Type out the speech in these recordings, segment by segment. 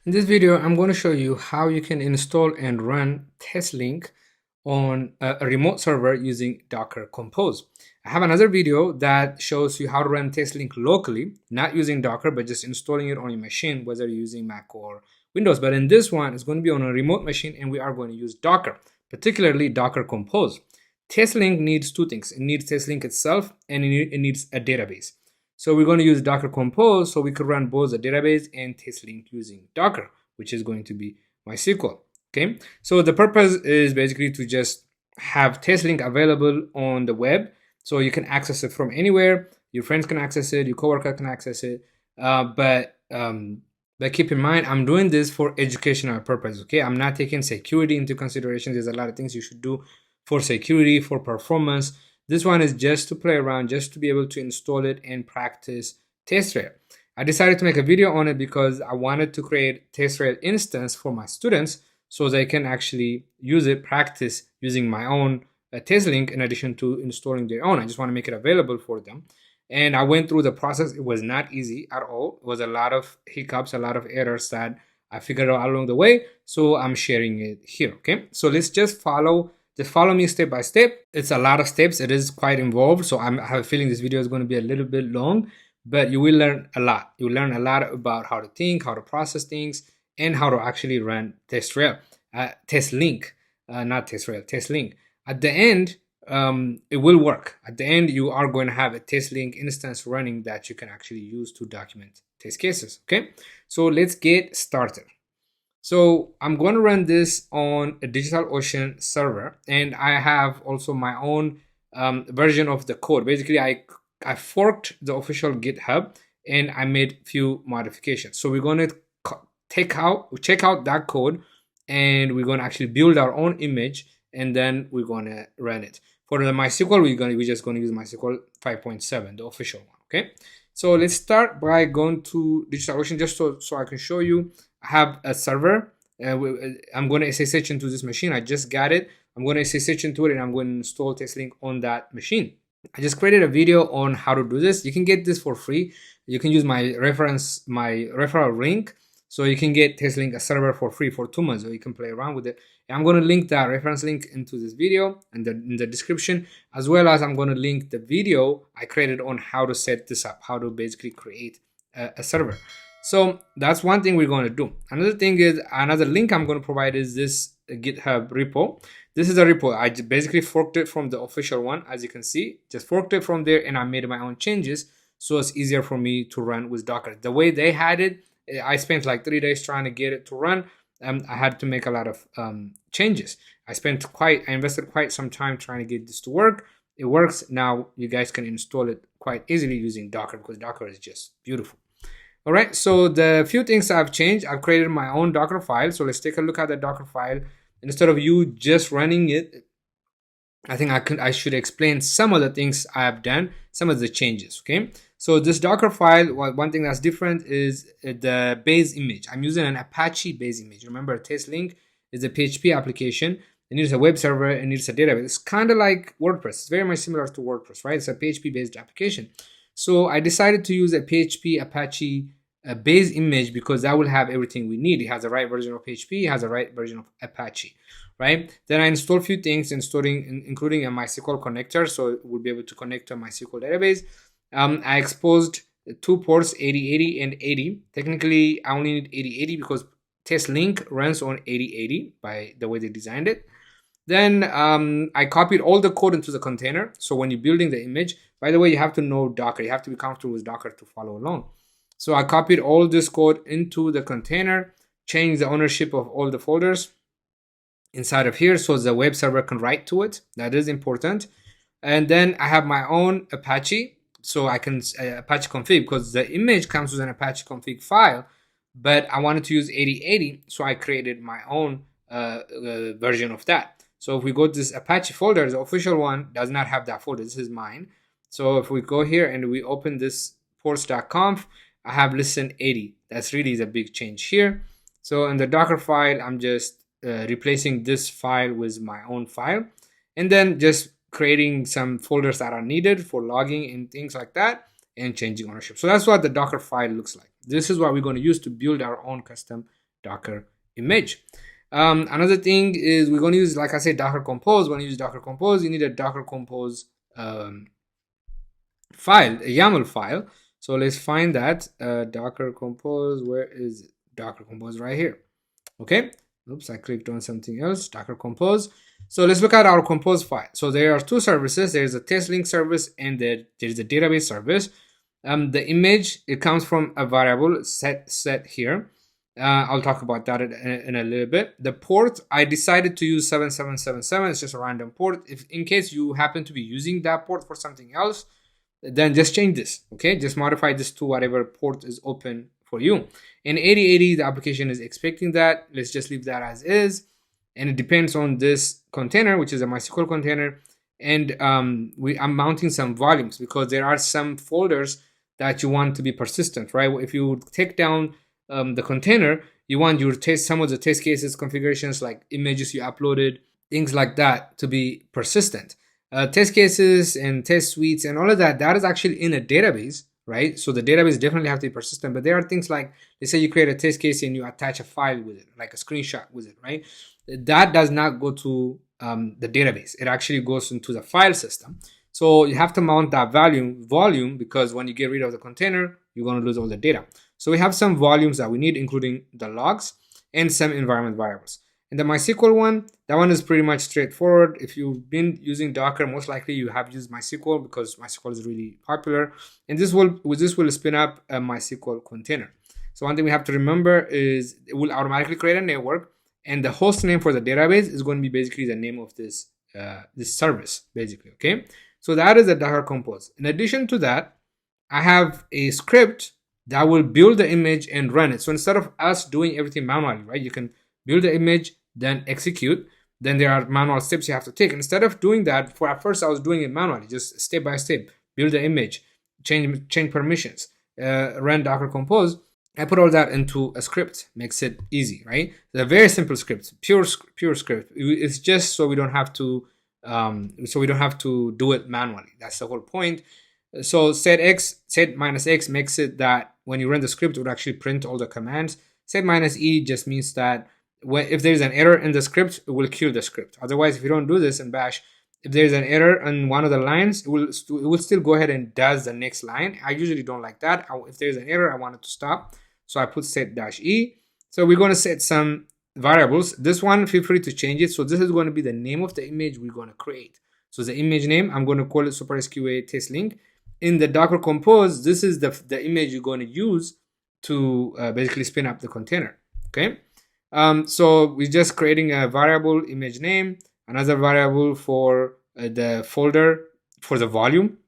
In this video, I'm going to show you how you can install and run TestLink on a remote server using Docker Compose. I have another video that shows you how to run TestLink locally, not using Docker, but just installing it on your machine, whether you're using Mac or Windows. But in this one, it's going to be on a remote machine, and we are going to use Docker, particularly Docker Compose. TestLink needs two things. It needs TestLink itself, and it needs a database. So we're going to use Docker Compose so we could run both the database and TestLink using Docker, which is going to be MySQL. Okay, so the purpose is basically to just have TestLink available on the web so you can access it from anywhere. Your friends can access it, your coworker can access it. But keep in mind, I'm doing this for educational purpose. Okay, I'm not taking security into consideration. There's a lot of things you should do for security, for performance. This one is just to play around, just to be able to install it and practice TestRail. I decided to make a video on it because I wanted to create TestRail instance for my students so they can actually use it, practice using my own TestLink in addition to installing their own. I just want to make it available for them. And I went through the process. It was not easy at all. It was a lot of hiccups, a lot of errors that I figured out along the way. So I'm sharing it here. Okay, so let's just follow me step by step. It's a lot of steps. It is quite involved. So I have a feeling this video is going to be a little bit long, but you will learn a lot. You will learn a lot about how to think, how to process things, and how to actually run TestRail, TestLink, not TestRail, TestLink. At the end, it will work. At the end, you are going to have a TestLink instance running that you can actually use to document test cases. Okay, so let's get started. So I'm going to run this on a DigitalOcean server, and I have also my own version of the code. Basically, I forked the official GitHub and I made few modifications. So we're going to check out that code, and we're going to actually build our own image, and then we're going to run it. For the MySQL, we're just going to use MySQL 5.7, the official one. Okay. So let's start by going to DigitalOcean just so I can show you. I have a server. I'm going to SSH into this machine. I just got it. I'm going to SSH into it, and I'm going to install TestLink on that machine. I just created a video on how to do this. You can get this for free. You can use my referral link. So you can get TestLink a server for free for 2 months, or you can play around with it. And I'm going to link that reference link into this video and in the description, as well as I'm going to link the video I created on how to set this up, how to basically create a server. So that's one thing we're going to do. Another thing is, another link I'm going to provide is this GitHub repo. This is a repo. I basically forked it from the official one, as you can see. Just forked it from there, and I made my own changes so it's easier for me to run with Docker. The way they had it, I spent like 3 days trying to get it to run. I had to make a lot of changes. I invested quite some time trying to get this to work. It works. Now you guys can install it quite easily using Docker, because Docker is just beautiful. All right, so the few things I've changed, I've created my own Docker file. So let's take a look at the Docker file. Instead of you just running it, I think I should explain some of the things I have done, some of the changes. Okay, so this Docker file, one thing that's different is the base image. I'm using an Apache base image. Remember, TestLink is a PHP application. It needs a web server, it needs a database. It's kind of like WordPress. It's very much similar to WordPress, right? It's a PHP based application. So I decided to use a PHP Apache base image because that will have everything we need. It has the right version of PHP, it has the right version of Apache, right? Then I installed a few things, including a MySQL connector, so we'll be able to connect to a MySQL database. I exposed 2 ports, 8080 and 80. Technically, I only need 8080 because TestLink runs on 8080 by the way they designed it. Then I copied all the code into the container. So when you're building the image, by the way, you have to know Docker. You have to be comfortable with Docker to follow along. So I copied all this code into the container, changed the ownership of all the folders inside of here so the web server can write to it. That is important. And then I have my own Apache. So I can Apache config, because the image comes with an Apache config file, but I wanted to use 8080. So I created my own version of that. So if we go to this Apache folder, the official one does not have that folder. This is mine. So if we go here and we open this ports.conf, I have listen 80. That's really the big change here. So in the Docker file, I'm just replacing this file with my own file, and then just creating some folders that are needed for logging and things like that, and changing ownership. So that's what the Docker file looks like. This is what we're going to use to build our own custom Docker image. Another thing is we're going to use, like I said, Docker Compose. When you use Docker Compose, you need a Docker Compose file, a YAML file. So let's find that Docker Compose. Where is it? Docker Compose? Right here. Okay. Oops, I clicked on something else. Docker Compose. So let's look at our Compose file. So there are two services. There's a TestLink service and there's a database service. The image, it comes from a variable set here. I'll talk about that in a little bit. The port, I decided to use 7777. It's just a random port. If in case you happen to be using that port for something else, then just change this. Okay, just modify this to whatever port is open for you. In 8080, the application is expecting that. Let's just leave that as is. And it depends on this container, which is a MySQL container. And I'm mounting some volumes because there are some folders that you want to be persistent, right? If you take down the container, you want your some of the test cases, configurations like images you uploaded, things like that to be persistent. Test cases and test suites and all of that, that is actually in a database, right? So the database definitely have to be persistent, but there are things like, let's say you create a test case and you attach a file with it, like a screenshot with it, right? That does not go to the database. It actually goes into the file system. So you have to mount that volume because when you get rid of the container, you're going to lose all the data. So we have some volumes that we need, including the logs and some environment variables. And the MySQL one, that one is pretty much straightforward. If you've been using Docker, most likely you have used MySQL because MySQL is really popular. And this will spin up a MySQL container. So one thing we have to remember is it will automatically create a network, and the host name for the database is going to be basically the name of this service, basically. Okay, so that is the Docker Compose. In addition to that, I have a script that will build the image and run it. So instead of us doing everything manually, right, you can build the image, then execute. Then there are manual steps you have to take. Instead of doing that, at first I was doing it manually, just step by step, build the image, change permissions, run Docker Compose. I put all that into a script, makes it easy, right? It's a very simple script, pure script. It's just so we don't have to do it manually. That's the whole point. So set minus x makes it that when you run the script, it would actually print all the commands. Set minus e just means that if there's an error in the script, it will kill the script. Otherwise, if you don't do this in Bash, if there's an error on one of the lines, it will still go ahead and does the next line. I usually don't like that. If there's an error, I want it to stop. So I put set -e. So we're going to set some variables. This one, feel free to change it. So this is going to be the name of the image we're going to create. So the image name, I'm going to call it Super SQA TestLink. In the Docker Compose, this is the image you're going to use to basically spin up the container. Okay. So we're just creating a variable image name, another variable for the folder for the volume.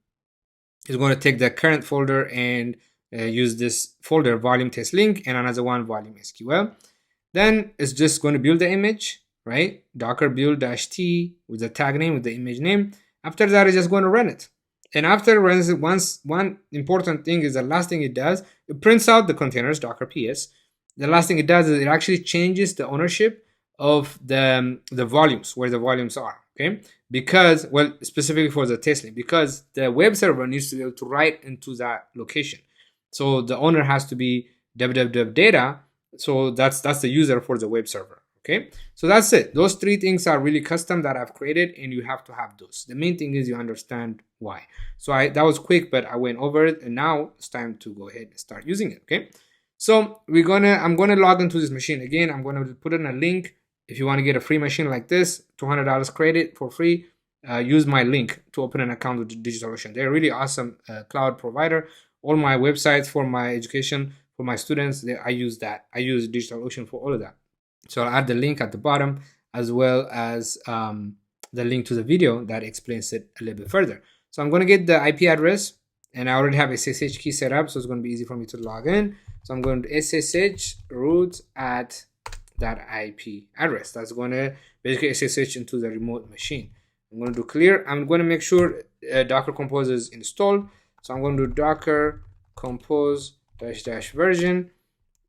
It's going to take the current folder and use this folder volume TestLink, and another one volume SQL. Then it's just going to build the image, right? Docker build -t with the tag name, with the image name. After that, it's just going to run it. And after it runs it, one important thing is the last thing it does, it prints out the containers, Docker PS. The last thing it does is it actually changes the ownership of the volumes, where the volumes are, okay? Because, well, specifically for the TestLink, because the web server needs to be able to write into that location. So the owner has to be www.data. So that's the user for the web server. Okay, so that's it. Those three things are really custom that I've created, and you have to have those. The main thing is you understand why. So that was quick, but I went over it, and now it's time to go ahead and start using it. Okay, so I'm gonna log into this machine again. I'm gonna put in a link. If you want to get a free machine like this, $200 credit for free. Use my link to open an account with DigitalOcean. They're a really awesome cloud provider. All my websites for my education, for my students, I use that. I use DigitalOcean for all of that. So I'll add the link at the bottom, as well as the link to the video that explains it a little bit further. So I'm going to get the IP address, and I already have a SSH key set up, so it's going to be easy for me to log in. So I'm going to SSH root at that IP address. That's going to basically SSH into the remote machine. I'm going to do clear. I'm going to make sure Docker Compose is installed. So I'm going to do Docker Compose -- version.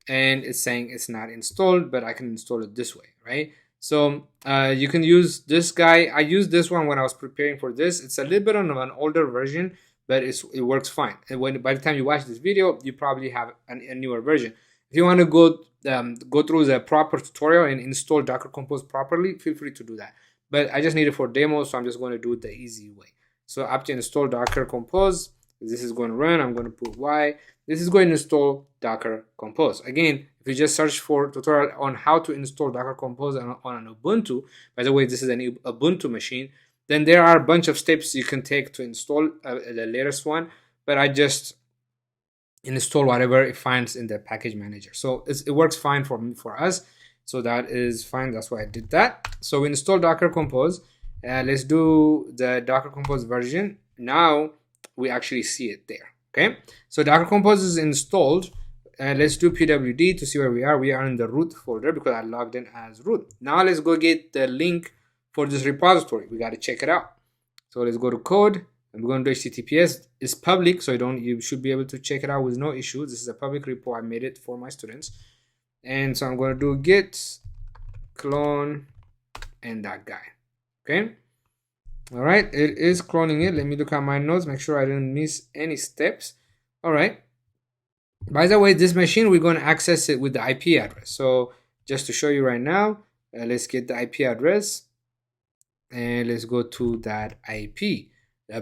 And it's saying it's not installed, but I can install it this way, right? So you can use this guy. I used this one when I was preparing for this. It's a little bit on an older version, but it works fine. And by the time you watch this video, you probably have a newer version. If you want to go go through the proper tutorial and install Docker Compose properly, feel free to do that. But I just need it for demo, so I'm just going to do it the easy way. So after install Docker Compose, this is going to run. I'm going to put Y. This is going to install Docker Compose. Again, if you just search for tutorial on how to install Docker Compose on an Ubuntu, by the way, this is an Ubuntu machine, then there are a bunch of steps you can take to install the latest one. But I just install whatever it finds in the package manager. So it works fine for us. So that is fine. That's why I did that. So we install Docker Compose. Let's do the Docker Compose version. Now we actually see it there. Okay. So Docker Compose is installed. Let's do pwd to see where we are. We are in the root folder because I logged in as root. Now let's go get the link for this repository. We got to check it out. So let's go to code. I'm going to do HTTPS. It's public, so you should be able to check it out with no issues. This is a public repo. I made it for my students. And so I'm going to do git clone and that guy. Okay. All right. It is cloning it. Let me look at my notes, make sure I didn't miss any steps. All right. By the way, this machine, we're going to access it with the IP address. So just to show you right now, let's get the IP address and let's go to that IP.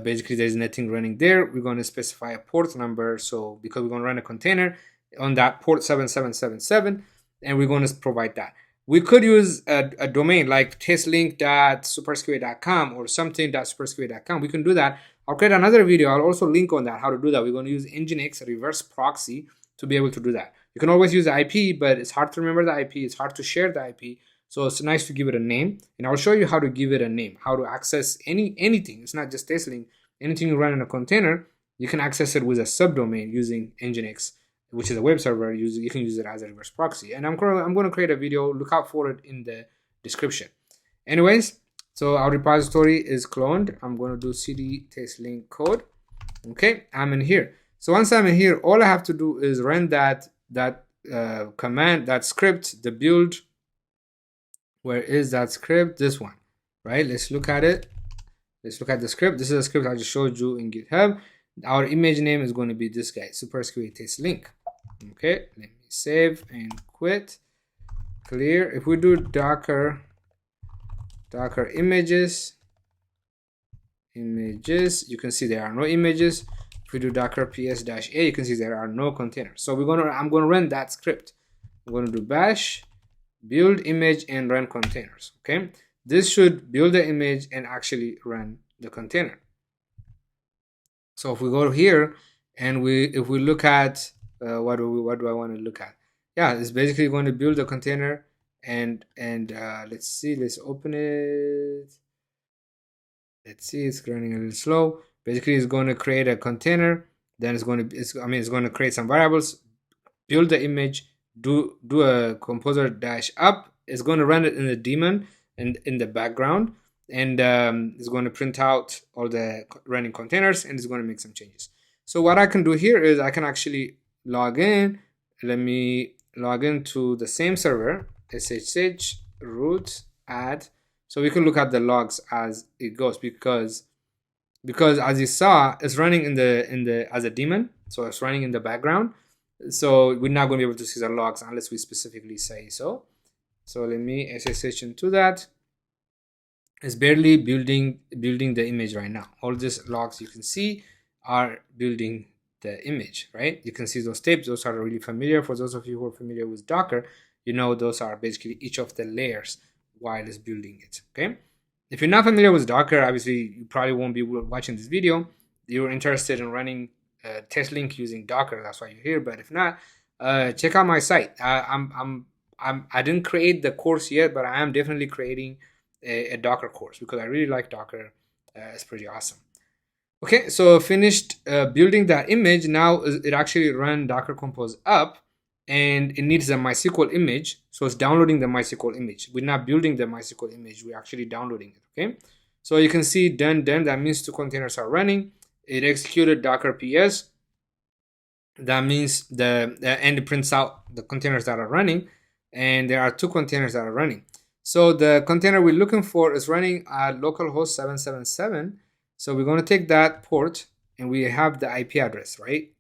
Basically, there's nothing running there. We're going to specify a port number. So because we're going to run a container on that port 7777, and we're going to provide that. We could use a domain like testlink.supersql.com or something.supersql.com. We can do that. I'll create another video. I'll also link on that, how to do that. We're going to use Nginx reverse proxy to be able to do that. You can always use the IP, but it's hard to remember the IP. It's hard to share the IP. So it's nice to give it a name. And I'll show you how to give it a name, how to access anything. It's not just TestLink. Anything you run in a container, you can access it with a subdomain using Nginx, which is a web server. You can use it as a reverse proxy. And I'm going to create a video. Look out for it in the description. Anyways, so our repository is cloned. I'm going to do cd testlink code. Okay, I'm in here. So once I'm in here, all I have to do is run that command, that script, the build. Where is that script? This one, right? Let's look at it. Let's look at the script. This is a script I just showed you in GitHub. Our image name is going to be this guy, supersql testlink. Okay, let me save and quit. Clear. If we do docker images, you can see there are no images. If we do docker ps-a, you can see there are no containers. So I'm gonna run that script. I'm gonna do bash build image and run containers. Okay, this should build the image and actually run the container. So if we go here and if we look at what do I want to look at? Yeah, it's basically going to build a container and let's see, let's open it. Let's see, it's running a little slow. Basically, it's going to create a container. Then it's going to create some variables, build the image, do a composer dash up. It's going to run it in the daemon and in the background, and it's going to print out all the running containers, and it's going to make some changes. So what I can do here is I can actually log in. Let me log into the same server, ssh root add, so we can look at the logs as it goes, because as you saw, it's running in the as a daemon, so it's running in the background. So we're not going to be able to see the logs unless we specifically say so. So let me SSH into that. It's barely building the image right now. All these logs you can see are building the image, right? You can see those tapes. Those are really familiar. For those of you who are familiar with Docker, you know those are basically each of the layers while it's building it, okay? If you're not familiar with Docker, obviously you probably won't be watching this video. You're interested in running TestLink using Docker, that's why you're here. But if not, check out my site. I didn't create the course yet, but I am definitely creating a Docker course because I really like Docker. It's pretty awesome. Okay, so finished building that image. Now it actually ran Docker Compose up, and it needs a MySQL image. So it's downloading the MySQL image. We're not building the MySQL image. We're actually downloading it. Okay, so you can see done. That means 2 containers are running. It executed Docker PS. That means and it prints out the containers that are running, and there are 2 containers that are running. So the container we're looking for is running at localhost 777. So we're going to take that port, and we have the IP address, right?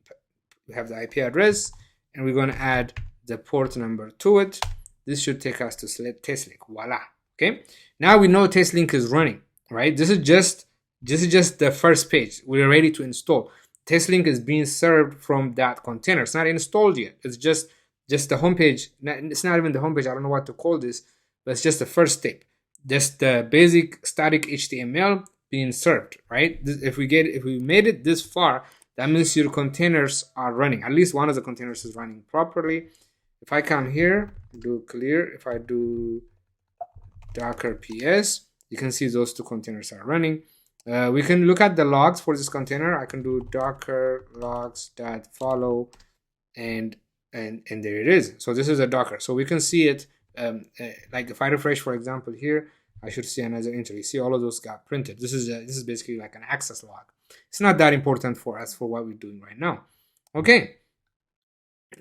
We have the IP address, and we're going to add the port number to it. This should take us to select TestLink. Voila. Okay. Now we know TestLink is running, right? This is just the first page. We're ready to install. TestLink is being served from that container. It's not installed yet. It's just the homepage. It's not even the homepage. I don't know what to call this, but it's just the first step. Just the basic static HTML being served, right? If we made it this far, that means your containers are running. At least one of the containers is running properly. If I come here, do clear. If I do Docker PS, you can see those two containers are running. We can look at the logs for this container. I can do docker logs.follow and there it is. So this is a Docker. So we can see it. Like if I refresh, for example, here, I should see another entry. See, all of those got printed. This is basically like an access log. It's not that important for us for what we're doing right now. Okay.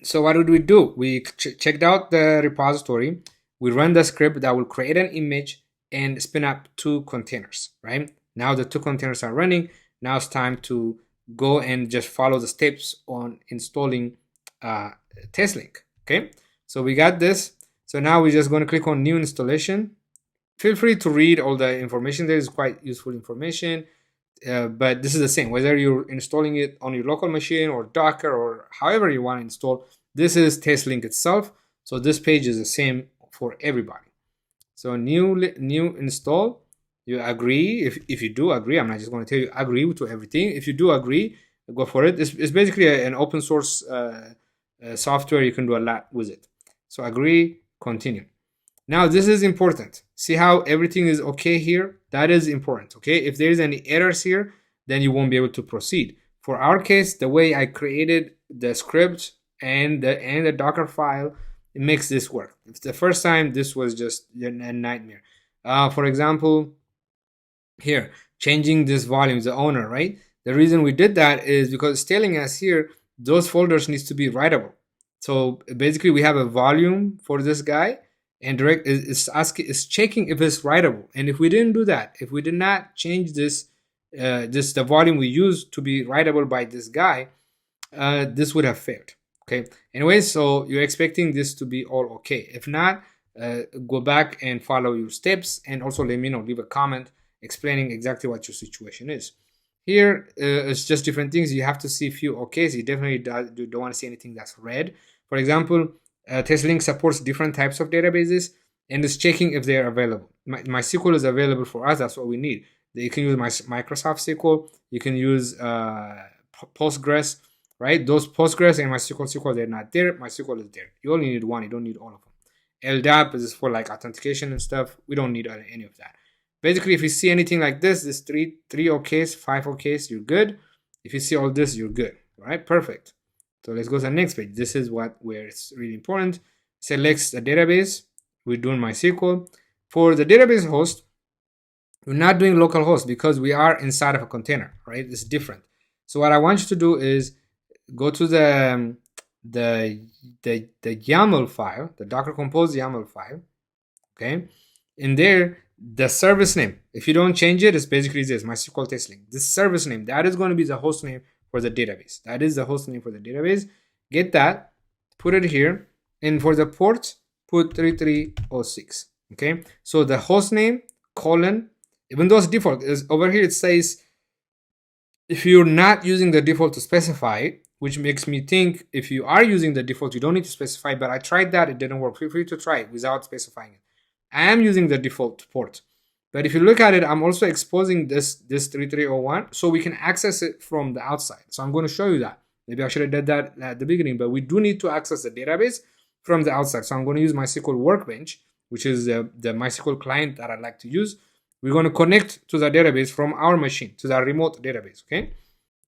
So what did we do? We checked out the repository. We run the script that will create an image and spin up two containers, right? Now the two containers are running. Now it's time to go and just follow the steps on installing TestLink. Okay. So we got this. So now we're just going to click on new installation. Feel free to read all the information. There is quite useful information, but this is the same. Whether you're installing it on your local machine or Docker or however you want to install, this is TestLink itself. So this page is the same for everybody. So new install. You agree. If you do agree, I'm not just going to tell you agree to everything. If you do agree, go for it. It's basically an open source software. You can do a lot with it. So agree, continue. Now this is important. See how everything is okay here? That is important. Okay. If there's any errors here, then you won't be able to proceed. For our case, the way I created the script and the Docker file, it makes this work. If the first time, this was just a nightmare. For example, here, changing this volume, the owner, right? The reason we did that is because it's telling us here, those folders needs to be writable. So basically we have a volume for this guy, and direct is checking if it's writable. And if we didn't do that, if we did not change this, the volume we use to be writable by this guy, this would have failed. Okay. Anyway, so you're expecting this to be all okay. If not, go back and follow your steps, and also let me know, leave a comment explaining exactly what your situation is. Here, it's just different things. You have to see a few okays. You definitely don't want to see anything that's red. For example, TestLink supports different types of databases and is checking if they are available. MySQL is available for us. That's what we need. You can use Microsoft SQL. You can use Postgres, right? Those Postgres and MySQL, they're not there. MySQL is there. You only need one. You don't need all of them. LDAP is for like authentication and stuff. We don't need any of that. Basically, if you see anything like this three okays, 5 okays, you're good. If you see all this, you're good. All right, perfect. So let's go to the next page. This is where it's really important. Selects the database. We're doing MySQL. For the database host, we're not doing localhost because we are inside of a container, right? It's different. So what I want you to do is go to the YAML file, the Docker Compose YAML file. Okay, in there, the service name, if you don't change it, it's basically this MySQL TestLink. This service name, that is going to be the host name for the database. That is the host name for the database. Get that, put it here, and for the port, put 3306. Okay, so the host name colon, even though it's default, is over here it says if you're not using the default to specify it, which makes me think if you are using the default, you don't need to specify. But I tried that, it didn't work. Feel free to try it without specifying it. I am using the default port, but if you look at it, I'm also exposing this 3301 so we can access it from the outside. So I'm going to show you that. Maybe I should have did that at the beginning, but we do need to access the database from the outside. So I'm going to use MySQL Workbench, which is the MySQL client that I like to use. We're going to connect to the database from our machine, to the remote database, okay?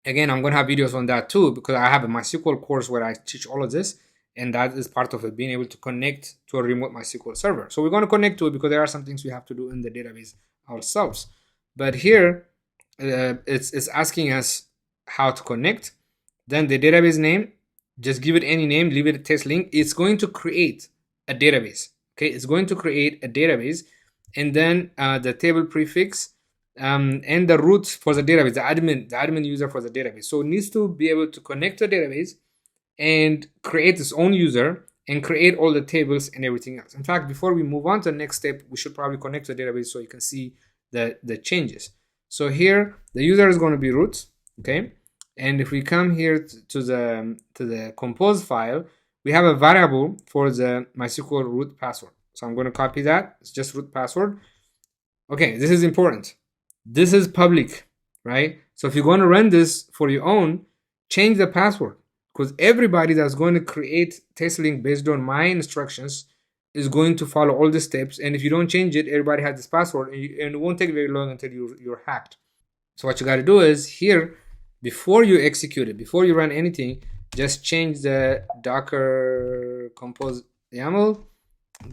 Again, I'm going to have videos on that too, because I have a MySQL course where I teach all of this. And that is part of it, being able to connect to a remote MySQL server. So we're going to connect to it because there are some things we have to do in the database ourselves. But here, it's asking us how to connect. Then the database name, just give it any name, leave it a TestLink. It's going to create a database. Okay, it's going to create a database. And then the table prefix and the root for the database, the admin user for the database. So it needs to be able to connect to the database and create its own user and create all the tables and everything else. In fact, before we move on to the next step, we should probably connect to the database so you can see the changes. So here, the user is going to be root, okay? And if we come here to the compose file, we have a variable for the MySQL root password. So I'm going to copy that. It's just root password. Okay, this is important. This is public, right? So if you're going to run this for your own, change the password, because everybody that's going to create TestLink based on my instructions is going to follow all the steps. And if you don't change it, everybody has this password, and it won't take very long until you're hacked. So what you got to do is here, before you execute it, before you run anything, just change the Docker compose YAML,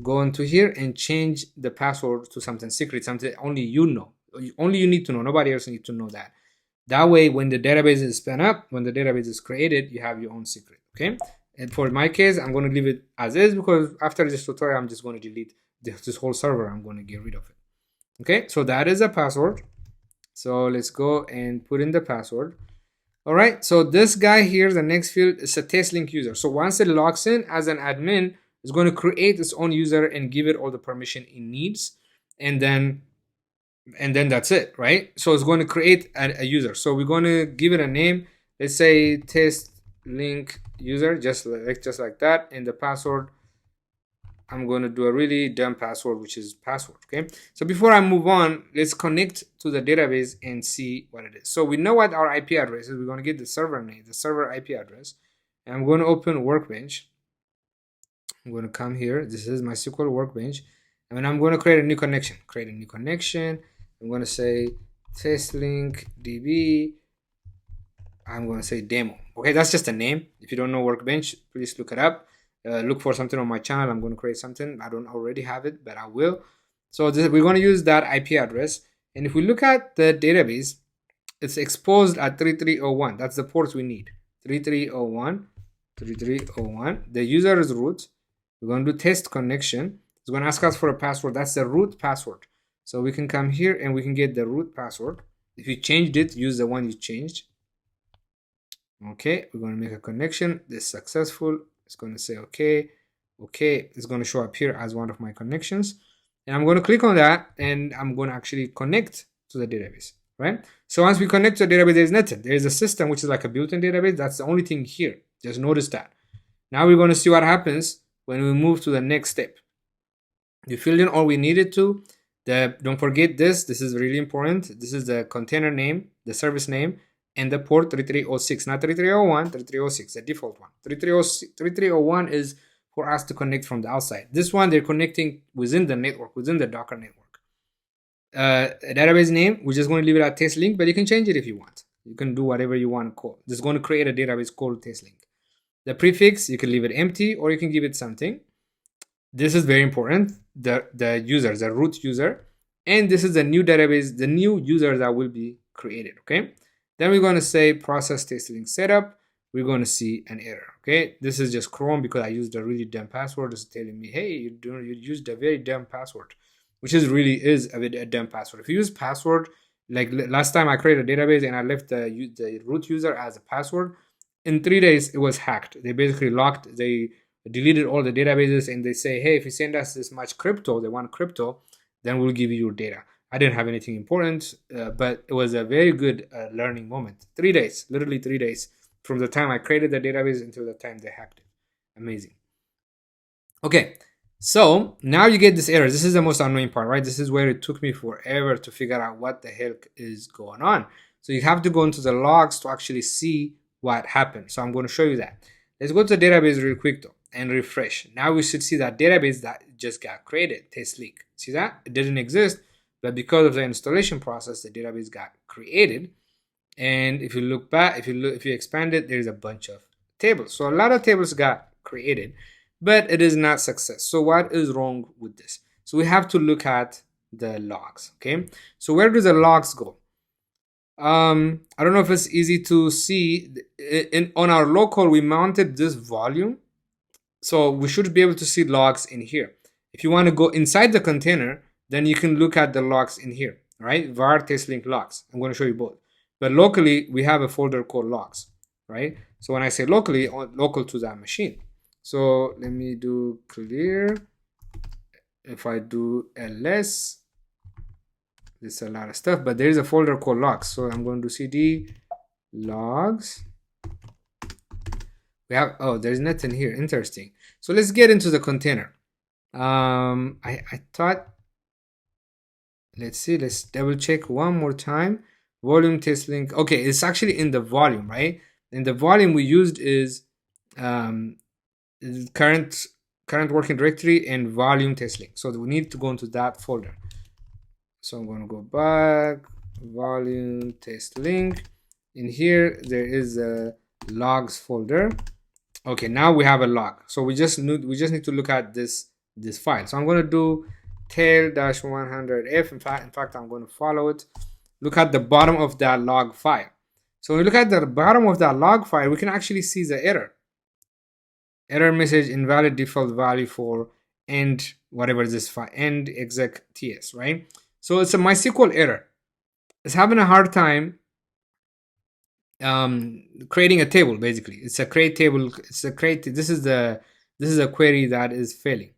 go into here and change the password to something secret, something only you know. Only you need to know. Nobody else needs to know that. That way, when the database is spun up, when the database is created, you have your own secret, okay? And for my case, I'm going to leave it as is, because after this tutorial, I'm just going to delete this whole server. I'm going to get rid of it. Okay, so that is a password. So let's go and put in the password. All right, so this guy here, the next field, is a TestLink user. So once it logs in as an admin, it's going to create its own user and give it all the permission it needs. And then that's it, right? So it's going to create a user. So we're going to give it a name. Let's say TestLink user, just like that. And the password, I'm going to do a really dumb password, which is password, okay? So before I move on, let's connect to the database and see what it is. So we know what our IP address is. We're going to get the server name, the server IP address. And I'm going to open Workbench. I'm going to come here. This is my SQL Workbench. And I'm going to create a new connection. I'm going to say TestLink DB. I'm going to say demo. Okay, that's just a name. If you don't know Workbench, please look it up. Look for something on my channel. I'm going to create something. I don't already have it, but I will. So we're going to use that IP address. And if we look at the database, it's exposed at 3301. That's the port we need. 3301. The user is root. We're going to do test connection. It's going to ask us for a password. That's the root password. So we can come here and we can get the root password. If you changed it, use the one you changed. Okay, we're going to make a connection. This is successful. It's going to say okay. It's going to show up here as one of my connections. And I'm going to click on that and I'm going to actually connect to the database, right? So once we connect to the database, there's nothing. There's a system, which is like a built-in database. That's the only thing here. Just notice that. Now we're going to see what happens when we move to the next step. You filled in all we needed to. Don't forget this. This is really important. This is the container name, the service name, and the port 3306, not 3301, 3306, the default one. 3301 is for us to connect from the outside. This one, they're connecting within the network, within the Docker network. A database name, we're just going to leave it at TestLink, but you can change it if you want. You can do whatever you want to call. This is going to create a database called TestLink. The prefix, you can leave it empty or you can give it something. This is very important. The user, the root user, and this is the new database, the new user that will be created. Okay. Then we're going to say process TestLink setup. We're going to see an error. Okay. This is just Chrome because I used a really dumb password. It's telling me, hey, you used a very dumb password, which really is a dumb password. If you use password, like last time I created a database and I left the root user as a password, in 3 days it was hacked. They basically locked, they deleted all the databases, and they say, hey, if you send us this much crypto, they want crypto, then we'll give you your data. I didn't have anything important, but it was a very good learning moment. 3 days, literally 3 days from the time I created the database until the time they hacked it. Amazing. Okay, so now you get this error. This is the most annoying part, right? This is where it took me forever to figure out what the heck is going on. So you have to go into the logs to actually see what happened. So I'm going to show you that. Let's go to the database real quick though and refresh. Now we should see that database that just got created, TestLink. See that? It didn't exist, but because of the installation process, the database got created. And if you look back, if you expand it, there's a bunch of tables. So a lot of tables got created, but it is not success. So what is wrong with this? So we have to look at the logs. Okay. So where do the logs go? I don't know if it's easy to see. On our local, we mounted this volume, so we should be able to see logs in here. If you want to go inside the container, then you can look at the logs in here, right? var TestLink logs. I'm going to show you both. But locally, we have a folder called logs, right? So when I say locally, local to that machine. So let me do clear. If I do ls, there's a lot of stuff, but there is a folder called logs. So I'm going to do cd logs. We have, oh, there's nothing here. Interesting. So let's get into the container. I thought, let's see, let's double check one more time. Volume TestLink. Okay, it's actually in the volume, right? And the volume we used is current working directory and volume TestLink. So we need to go into that folder. So I'm going to go back, volume TestLink. In here, there is a logs folder. Okay, now we have a log. So we just need to look at this file. So I'm going to do tail-100f. In fact, I'm going to follow it. Look at the bottom of that log file. So when we look at the bottom of that log file, we can actually see the error. Error message, invalid default value for end, whatever this file, end exec ts, right? So it's a MySQL error. It's having a hard time creating a table. Basically, it's a create table. It's a create. This is a query that is failing.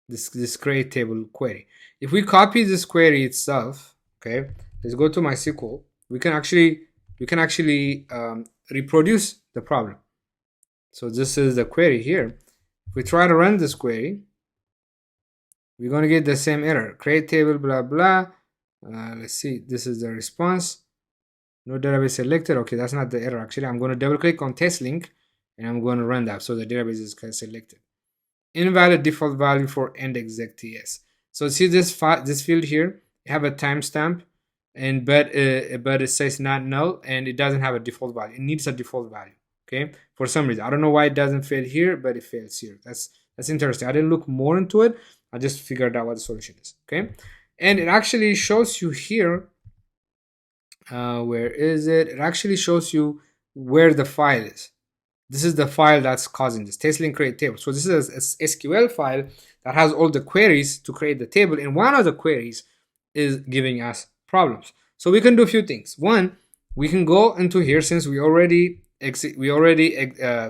This create table query. If we copy this query itself, okay, let's go to MySQL. We can actually reproduce the problem. So this is the query here. If we try to run this query, we're going to get the same error. Create table, blah, blah. Let's see. This is the response. No database selected. Okay, that's not the error. Actually, I'm going to double click on TestLink and I'm going to run that. So the database is selected. Invalid default value for end exec ts. So see this field here, you have a timestamp, and but it says not null and it doesn't have a default value. It needs a default value. Okay, for some reason I don't know why it doesn't fail here, but it fails here. That's interesting. I didn't look more into it. I just figured out what the solution is. Okay, and it actually shows you here. Where is it? It actually shows you where the file is. This is the file that's causing this TestLink create table. So this is a SQL file that has all the queries to create the table, and one of the queries is giving us problems. So we can do a few things. One, we can go into here, since we already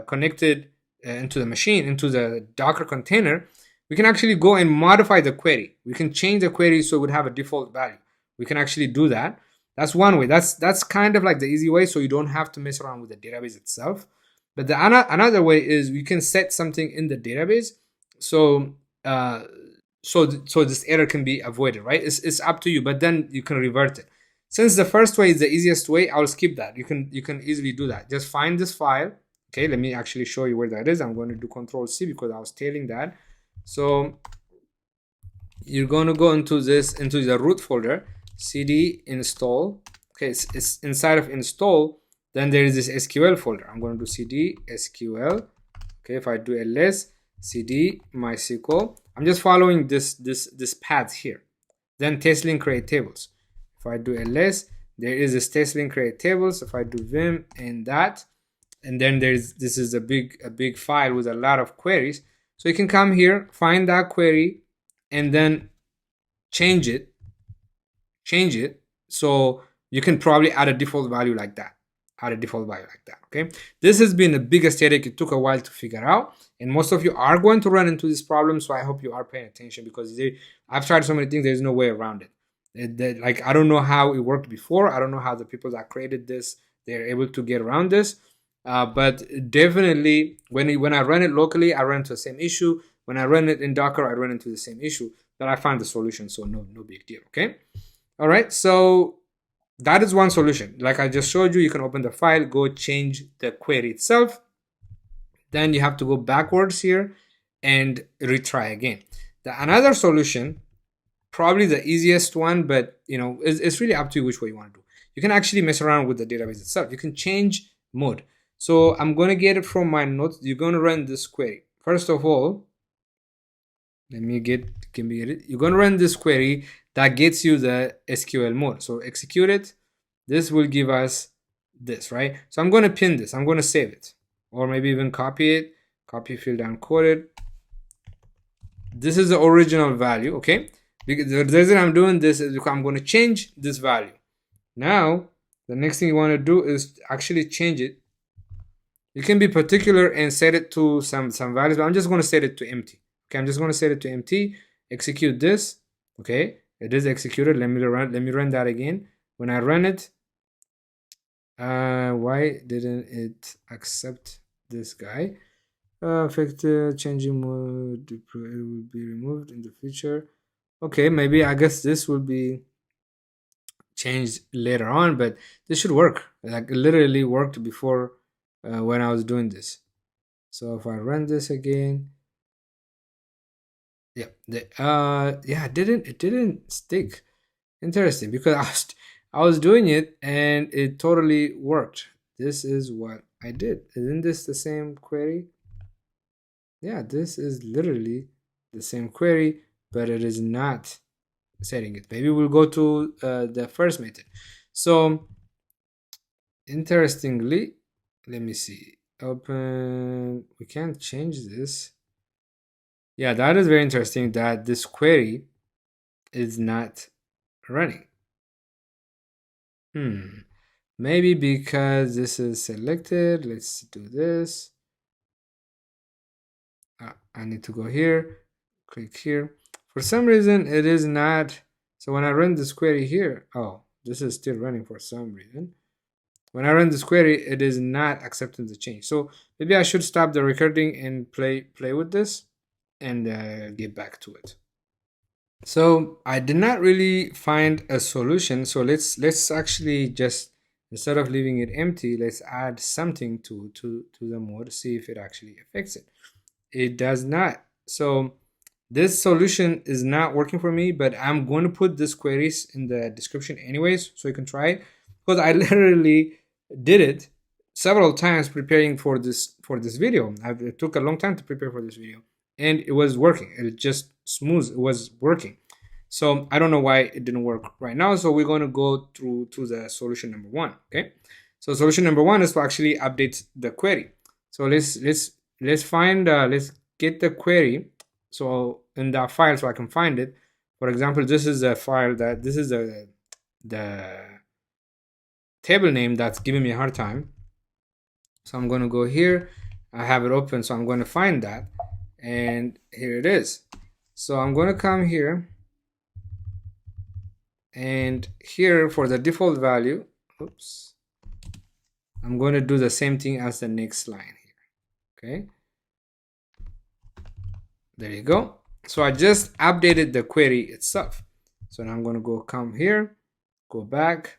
connected into the machine, into the Docker container. We can actually go and modify the query. We can change the query so it would have a default value. We can actually do that. That's one way. That's kind of like the easy way, so you don't have to mess around with the database itself. But the another way is we can set something in the database so this error can be avoided, right? It's up to you, but then you can revert it. Since the first way is the easiest way, I'll skip that. You can easily do that. Just find this file. Okay, let me actually show you where that is. I'm going to do Control-C because I was tailing that. So you're going to go into the root folder, cd install. Okay, it's inside of install. Then there is this SQL folder. I'm going to do cd SQL. Okay, if I do ls, cd MySQL. I'm just following this path here. Then TestLink create tables. If I do ls, there is this TestLink create tables. If I do vim and that, and then this is a big file with a lot of queries. So you can come here, find that query, and then change it. So you can probably add a default value like that. Okay, this has been the biggest headache. It took a while to figure out, and most of you are going to run into this problem, so I hope you are paying attention, because I've tried so many things, there's no way around it. Like, I don't know how it worked before. I don't know how the people that created this, they're able to get around this, but definitely when I run it locally, I run into the same issue. When I run it in Docker, I run into the same issue, but I found the solution, so no big deal. Okay, all right, so that is one solution. Like I just showed you, you can open the file, go change the query itself. Then you have to go backwards here and retry again. Another solution, probably the easiest one, but it's really up to you which way you want to do. You can actually mess around with the database itself. You can change mode. So I'm going to get it from my notes. You're going to run this query. First of all, let me get it. You're going to run this query that gets you the SQL mode. So execute it. This will give us this, right? So I'm going to pin this. I'm going to save it, or maybe even copy it. Copy field uncoded. This is the original value, okay? Because the reason I'm doing this is because I'm going to change this value. Now, the next thing you want to do is actually change it You can be particular and set it to some values, but I'm just going to set it to empty. Okay, I'm just going to set it to empty. Execute this. Okay, it is executed. Let me run that again. When I run it, why didn't it accept this guy? Effective changing mode, it will be removed in the future. Okay, maybe I guess this will be changed later on, but this should work. Like it literally worked before when I was doing this. So if I run this again, yeah, yeah, it didn't stick. Interesting, because I was doing it and it totally worked. This is what I did. Isn't this the same query? Yeah, this is literally the same query, but it is not setting it. Maybe we'll go to the first method. So interestingly, let me see. Open. We can't change this. Yeah, that is very interesting that this query is not running. Maybe because this is selected. Let's do this. I need to go here, click here. For some reason, it is not. So when I run this query here, oh, this is still running for some reason. When I run this query, it is not accepting the change. So maybe I should stop the recording and play with this and get back to it. So I did not really find a solution. So let's actually just, instead of leaving it empty, let's add something to the mode, see if it actually affects it. It does not. So this solution is not working for me, but I'm going to put this queries in the description anyways, so you can try it, because I literally did it several times preparing for this video. It took a long time to prepare for this video, and it was working. It just smooth. It was working. So I don't know why it didn't work right now. So we're going to go through to the solution number one. Okay. So solution number one is to actually update the query. So let's find let's get the query. So in that file, so I can find it. For example, this is a file that this is the table name that's giving me a hard time. So I'm going to go here. I have it open, so I'm going to find that, and here it is. So I'm going to come here, and here for the default value, oops, I'm going to do the same thing as the next line here. Okay, there you go. So I just updated the query itself. So now I'm going to come here, go back,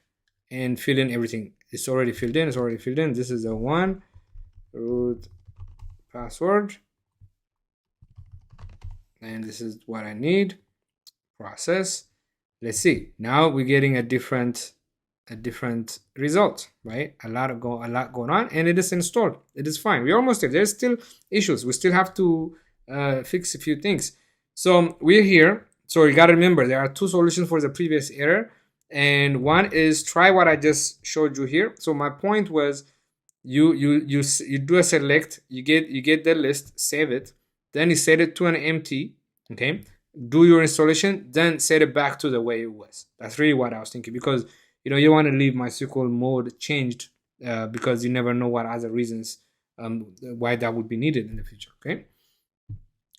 and fill in everything. It's already filled in. It's already filled in. This is the one, root password, and this is what I need. Process. Let's see. Now we're getting a different result, right? A lot going on, and it is installed. It is fine. We're almost there. There's still issues. We still have to fix a few things. So we're here. So you got to remember, there are two solutions for the previous error, and one is try what I just showed you here. So my point was, you do a select, you get the list, save it, then you set it to an empty. Okay, do your installation, then set it back to the way it was. That's really what I was thinking, because you want to leave MySQL mode changed because you never know what other reasons why that would be needed in the future. Okay,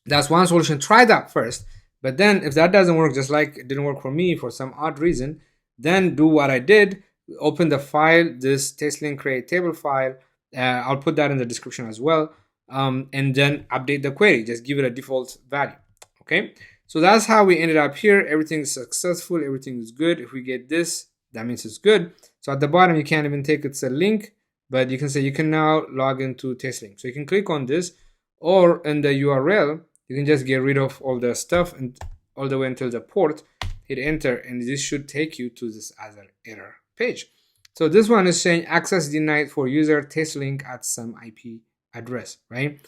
that's one solution. Try that first, but then if that doesn't work, just like it didn't work for me for some odd reason, then do what I did. Open the file, this TestLink create table file. I'll put that in the description as well, and then update the query. Just give it a default value. Okay, so that's how we ended up here. Everything is successful. Everything is good. If we get this, that means it's good. So at the bottom, you can't even take it's a link, but you can say you can now log into TestLink. So you can click on this, or in the URL, you can just get rid of all the stuff and all the way until the port, hit enter, and this should take you to this other error page. So this one is saying access denied for user TestLink at some IP address, right?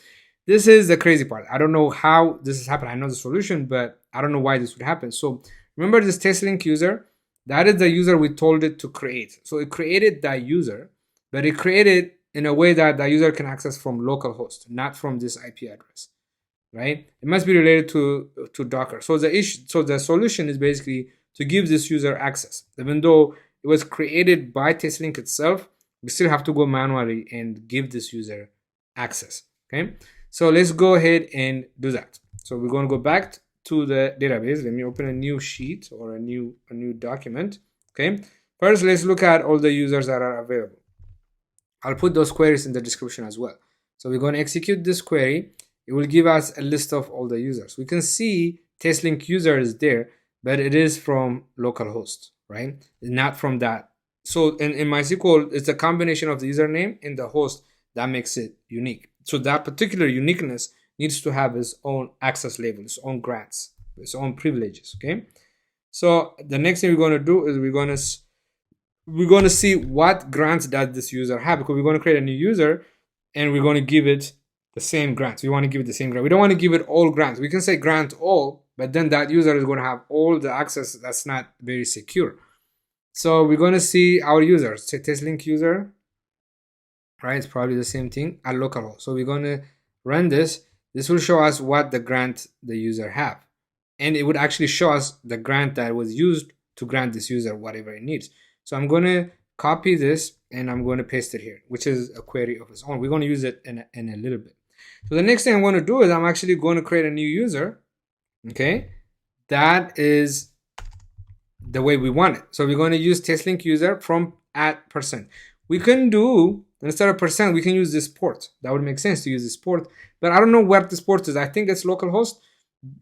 This is the crazy part. I don't know how this has happened. I know the solution, but I don't know why this would happen. So remember this TestLink user, that is the user we told it to create. So it created that user, but it created in a way that the user can access from localhost, not from this IP address, right? It must be related to Docker. So the solution is basically to give this user access. Even though it was created by TestLink itself, we still have to go manually and give this user access. Okay, so let's go ahead and do that. So we're going to go back to the database. Let me open a new sheet or a new document. Okay, first let's look at all the users that are available. I'll put those queries in the description as well. So we're going to execute this query. It will give us a list of all the users. We can see TestLink user is there, but it is from localhost, right? Not from that. So in MySQL, it's a combination of the username and the host that makes it unique. So that particular uniqueness needs to have its own access label, its own grants, its own privileges, okay? So the next thing we're going to do is we're going to see what grants does this user have, because we're going to create a new user and we're going to give it the same grants. We want to give it the same grant. We don't want to give it all grants. We can say grant all, but then that user is going to have all the access. That's not very secure. So we're going to see our users. Say TestLink user, right? It's probably the same thing at localhost. So we're going to run this. This will show us what the grant the user have. And it would actually show us the grant that was used to grant this user whatever it needs. So I'm going to copy this and I'm going to paste it here, which is a query of its own. We're going to use it in a little bit. So the next thing I'm going to do is I'm actually going to create a new user. Okay, that is the way we want it. So we're going to use TestLink user from @%. We can do, instead of %, we can use this port. That would make sense to use this port, but I don't know what this port is. I think it's localhost,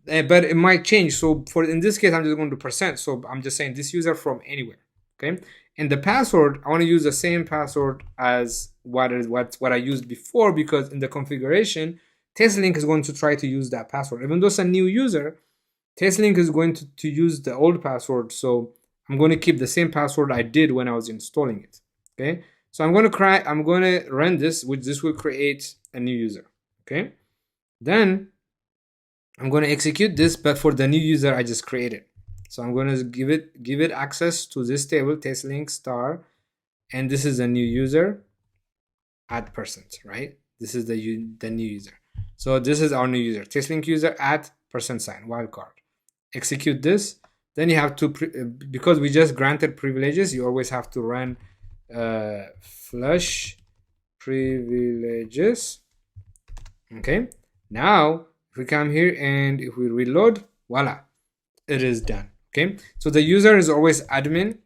but it might change. So in this case, I'm just going to %. So I'm just saying this user from anywhere. Okay, and the password, I want to use the same password as what I used before, because in the configuration, TestLink is going to try to use that password. Even though it's a new user, TestLink is going to use the old password. So I'm going to keep the same password I did when I was installing it. Okay, so I'm going to run this, which this will create a new user. Okay, then I'm going to execute this, but for the new user I just created. So I'm going to give it access to this table, TestLink star, and this is a new user @%, right? This is the new user. So this is our new user, TestLink user @% wildcard. Execute this. Then you have to, because we just granted privileges, you always have to run flush privileges. Okay. Now if we come here and if we reload, voila, it is done. Okay, so the user is always admin,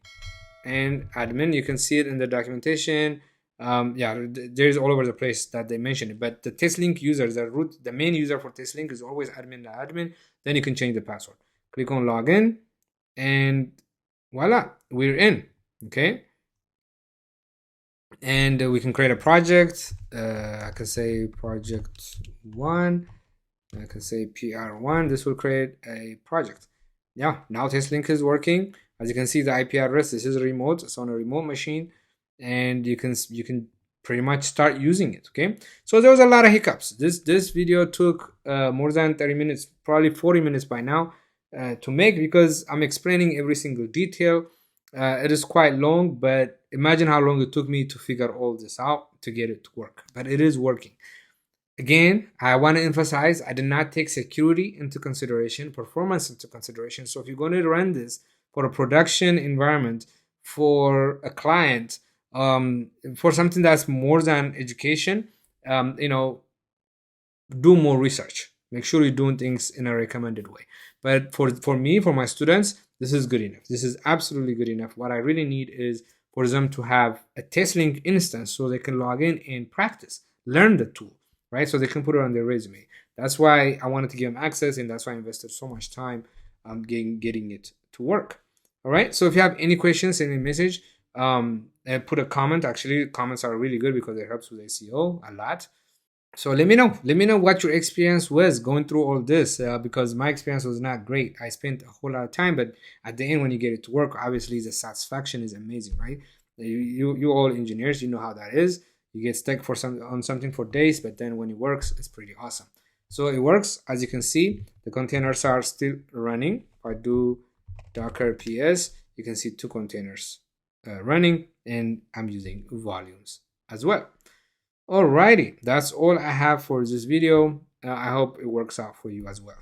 and admin, you can see it in the documentation. Yeah, there's all over the place that they mention it, but the TestLink user, the main user for TestLink is always admin. Then you can change the password. Click on login, and voila, we're in. Okay, and we can create a project. I can say project 1. I can say PR1. This will create a project. Yeah, now TestLink is working. As you can see, the IP address, this is remote. It's on a remote machine, and you can pretty much start using it. Okay, so there was a lot of hiccups. This video took more than 30 minutes, probably 40 minutes by now to make, because I'm explaining every single detail. It is quite long, but imagine how long it took me to figure all this out to get it to work. But it is working. Again, I want to emphasize, I did not take security into consideration, performance into consideration. So if you're going to run this for a production environment, for a client, for something that's more than education, do more research. Make sure you're doing things in a recommended way. But for me, for my students, this is good enough. This is absolutely good enough. What I really need is for them to have a TestLink instance so they can log in and practice, learn the tool. Right, so they can put it on their resume. That's why I wanted to give them access, and that's why I invested so much time getting it to work. All right, so if you have any questions, send me a message, put a comment. Actually, comments are really good because it helps with SEO a lot. So let me know what your experience was going through all this, because my experience was not great. I spent a whole lot of time, but at the end, when you get it to work, obviously the satisfaction is amazing, right? You all engineers, you know how that is. You get stuck on something for days, but then when it works, it's pretty awesome. So it works. As you can see, the containers are still running. If I do docker ps, you can see 2 containers running, and I'm using volumes as well. Alrighty, that's all I have for this video. I hope it works out for you as well.